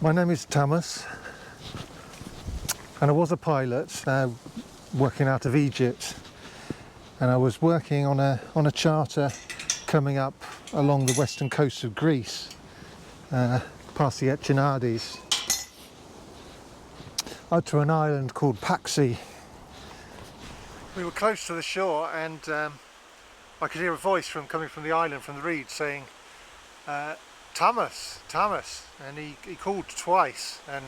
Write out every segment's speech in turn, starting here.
My name is Thomas, and I was a pilot working out of Egypt, and I was working on a charter coming up along the western coast of Greece, past the Echinades, out to an island called Paxi. We were close to the shore, and I could hear a voice coming from the island, from the reeds, saying, Thomas, Thomas, and he called twice, and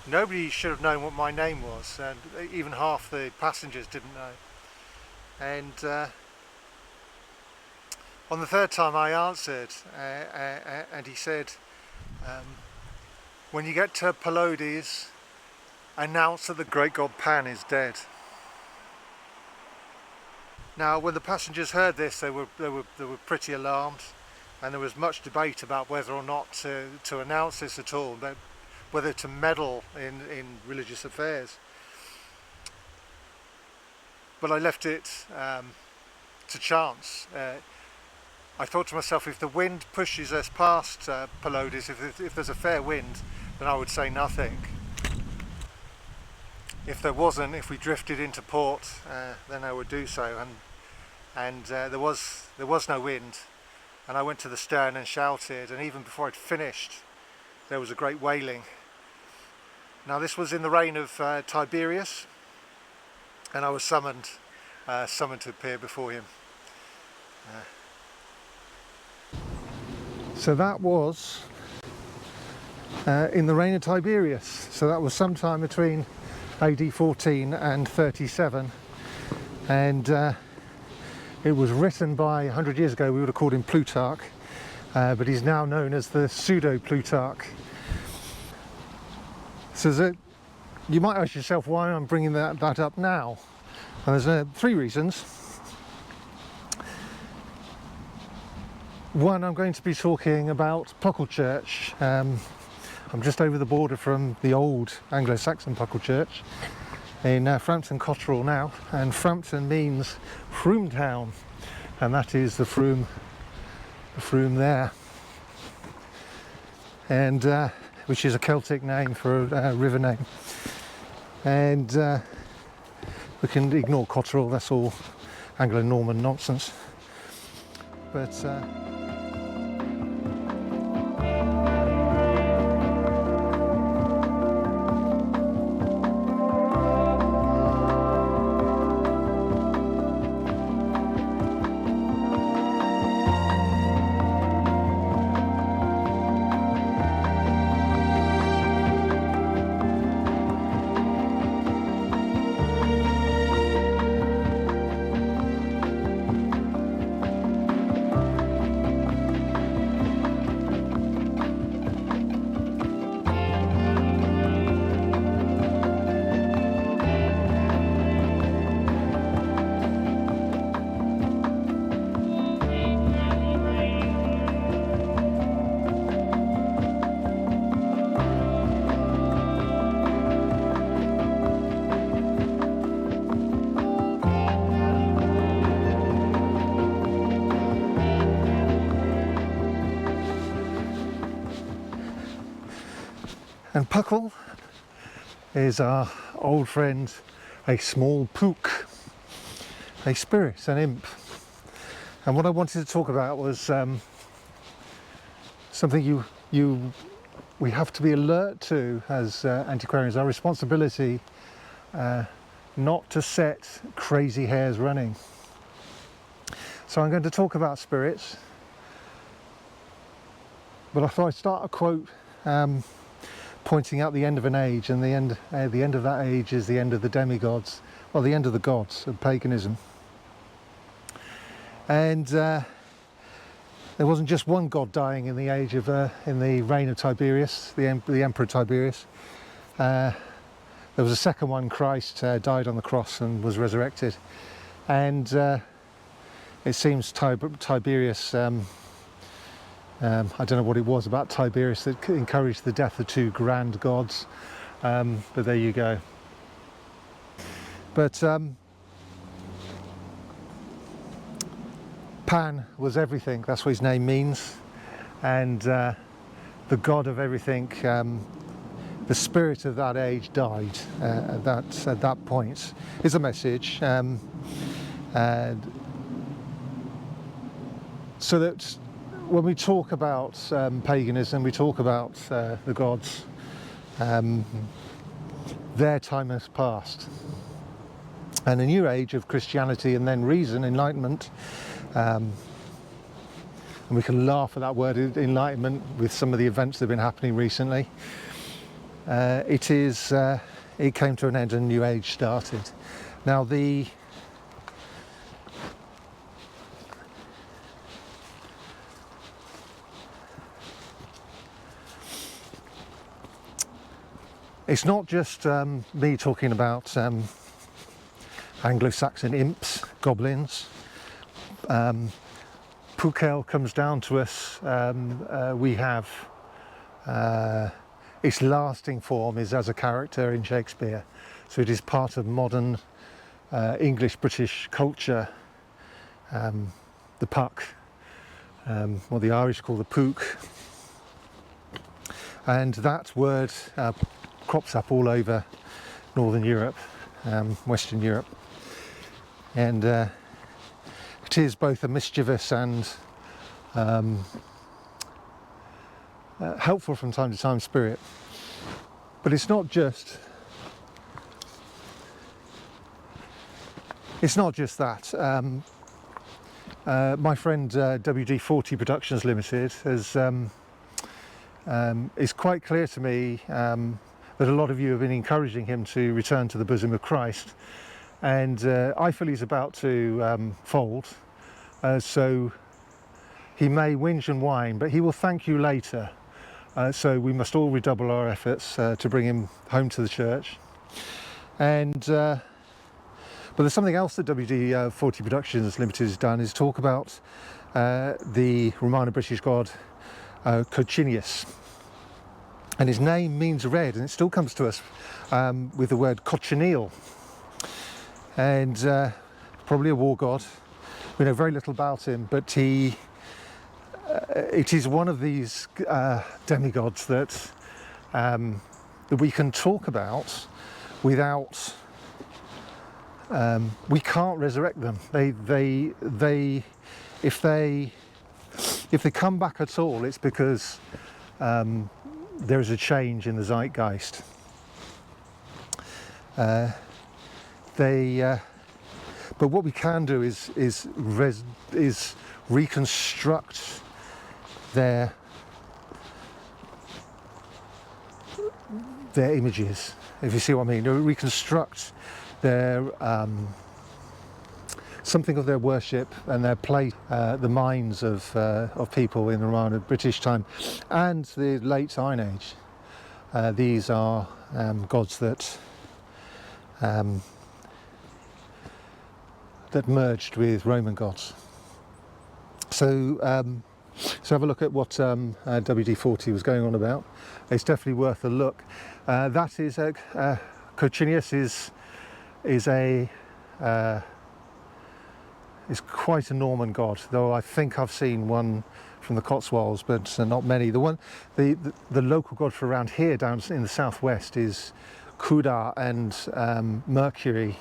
nobody should have known what my name was, and even half the passengers didn't know. And on the third time I answered, and he said, when you get to Palodes, announce that the great god Pan is dead. Now, when the passengers heard this, they were pretty alarmed. And there was much debate about whether or not to announce this at all, whether to meddle in religious affairs. But I left it to chance. I thought to myself, if the wind pushes us past Palodes, if there's a fair wind, then I would say nothing. If there wasn't, if we drifted into port, then I would do so. And there was no wind. And I went to the stern and shouted, and even before I'd finished, there was a great wailing. Now this was in the reign of Tiberius, and I was summoned to appear before him. So that was in the reign of Tiberius. So that was sometime between AD 14 and 37, and it was written by 100 years ago. We would have called him Plutarch, but he's now known as the pseudo-Plutarch. So you might ask yourself why I'm bringing that up now. And there's three reasons. One, I'm going to be talking about Pucklechurch. I'm just over the border from the old anglo-saxon Pucklechurch in Frampton Cotterell now, and Frampton means Froom Town, and that is the Froom there, and which is a Celtic name for a river name. And we can ignore Cotterell, that's all Anglo-Norman nonsense. But and Puckle is our old friend, a small pook, a spirit, an imp. And what I wanted to talk about was something we have to be alert to as antiquarians, our responsibility not to set crazy hares running. So I'm going to talk about spirits, but I thought I'd start a quote pointing out the end of an age, and the end of that age is the end of the demi-gods, or the end of the gods of paganism. And there wasn't just one god dying in the age of in the reign of Tiberius, the emperor Tiberius. There was a second one. Christ died on the cross and was resurrected, and it seems Tiberius. I don't know what it was about Tiberius that encouraged the death of two grand gods, but there you go. But Pan was everything, that's what his name means, and the god of everything, the spirit of that age died at that point, is a message. And so that when we talk about paganism, we talk about the gods, their time has passed. And a new age of Christianity and then reason, enlightenment, and we can laugh at that word enlightenment with some of the events that have been happening recently. It came to an end and a new age started. Now it's not just me talking about anglo-Saxon imps, goblins. Pucca comes down to us. We have its lasting form is as a character in Shakespeare, so it is part of modern English-British culture. The puck, what the Irish call the pook, and that word crops up all over Northern Europe, Western Europe, and it is both a mischievous and helpful from time to time spirit. But it's not just that. My friend WD-40 Productions Limited is quite clear to me that a lot of you have been encouraging him to return to the bosom of Christ, and I feel he's about to fold, so he may whinge and whine, but he will thank you later. So we must all redouble our efforts to bring him home to the church. And but there's something else that WD-40 Productions Limited has done, is talk about the Romano-British god Coccinius. And his name means red, and it still comes to us with the word cochineal. And probably a war god. We know very little about him, but it is one of these demigods that we can talk about without. We can't resurrect them. If they come back at all, it's because there is a change in the zeitgeist. But what we can do is reconstruct their images, if you see what I mean. Reconstruct their something of their worship and their place, the minds of people in the Romano-British time and the late Iron Age. These are gods that merged with Roman gods. So have a look at what WD-40 was going on about. It's definitely worth a look. That is Coccinius is quite a Norman god, though I think I've seen one from the Cotswolds, but not many. The local god for around here, down in the southwest, is Cuda and Mercury,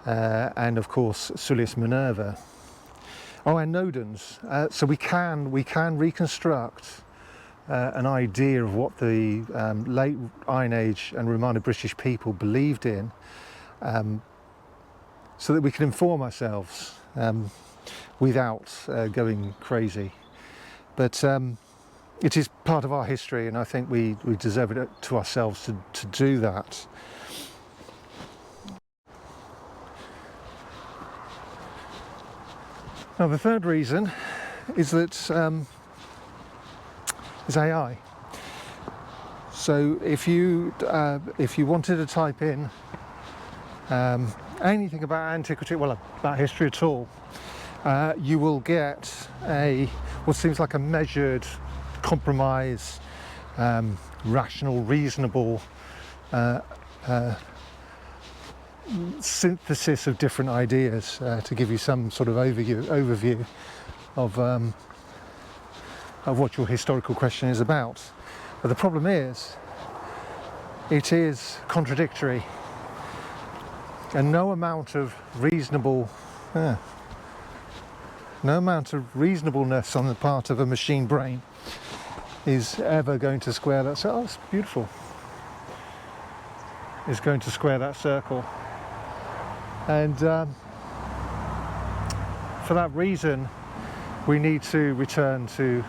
and of course Sulius Minerva. Oh, and Nodens. So we can reconstruct an idea of what the late Iron Age and Romano-British people believed in, so that we can inform ourselves without going crazy. But it is part of our history, and I think we deserve it to ourselves to do that. Now the third reason is that is AI. So if you wanted to type in anything about antiquity, well, about history at all, you will get what seems like a measured, compromise, rational, reasonable synthesis of different ideas to give you some sort of overview of what your historical question is about. But the problem is, it is contradictory, and no amount of reasonableness on the part of a machine brain is ever going to square that. Oh, it's beautiful. Is going to square that circle, and for that reason, we need to return to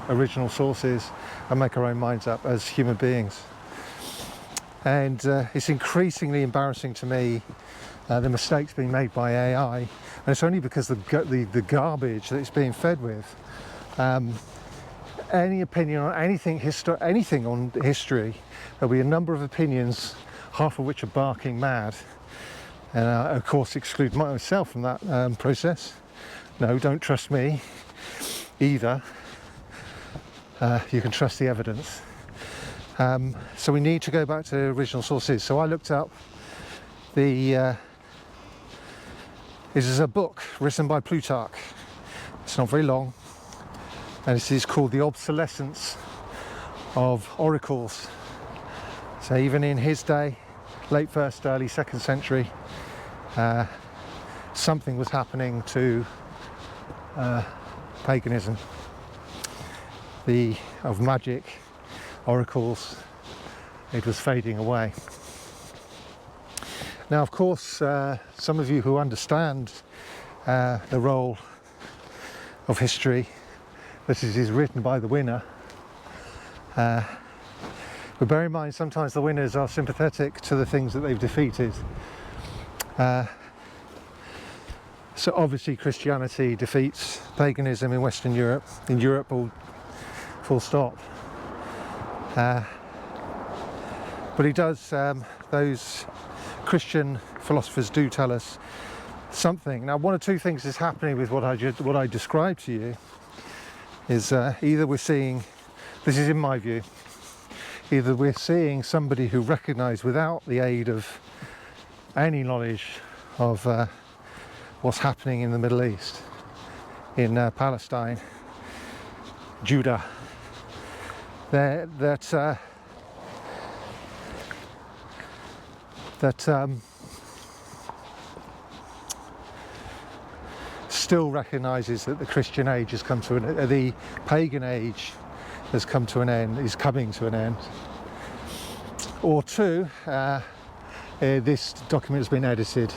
original sources and make our own minds up as human beings. And it's increasingly embarrassing to me, the mistakes being made by AI, and it's only because the garbage that it's being fed with. Any opinion on anything on history, there'll be a number of opinions, half of which are barking mad, and of course exclude myself from that process. No, don't trust me either. You can trust the evidence. So we need to go back to original sources. So I looked up this is a book written by Plutarch. It's not very long, and this is called The Obsolescence of Oracles. So even in his day, late 1st, early 2nd century, something was happening to paganism, of magic, oracles. It was fading away. Now, of course, some of you who understand the role of history, that it is written by the winner, but bear in mind, sometimes the winners are sympathetic to the things that they've defeated. So obviously Christianity defeats paganism in Western Europe, in Europe, full stop. But he does, those Christian philosophers do tell us something. Now, one of two things is happening with what I described to you, is either we're seeing, this is in my view, either we're seeing somebody who recognised without the aid of any knowledge of what's happening in the Middle East, in Palestine, Judah, that still recognises that the Christian age has come to the pagan age has come to an end, is coming to an end. Or two, this document has been edited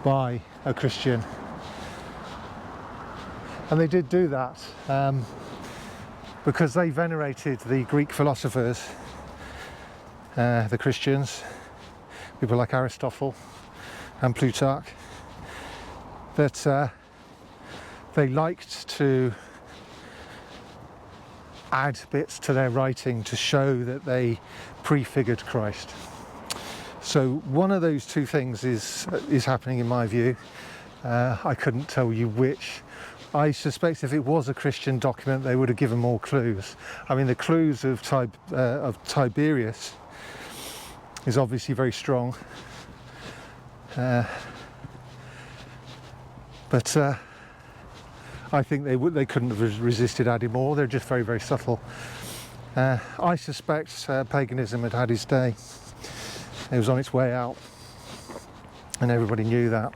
by a Christian, and they did do that because they venerated the Greek philosophers, the Christians, people like Aristotle and Plutarch, that they liked to add bits to their writing to show that they prefigured Christ. So one of those two things is happening in my view. I couldn't tell you which. I suspect if it was a Christian document, they would have given more clues. I mean, the clues of Tiberius is obviously very strong, but I think they couldn't have resisted adding more. They're just very, very subtle. I suspect paganism had its day. It was on its way out, and everybody knew that.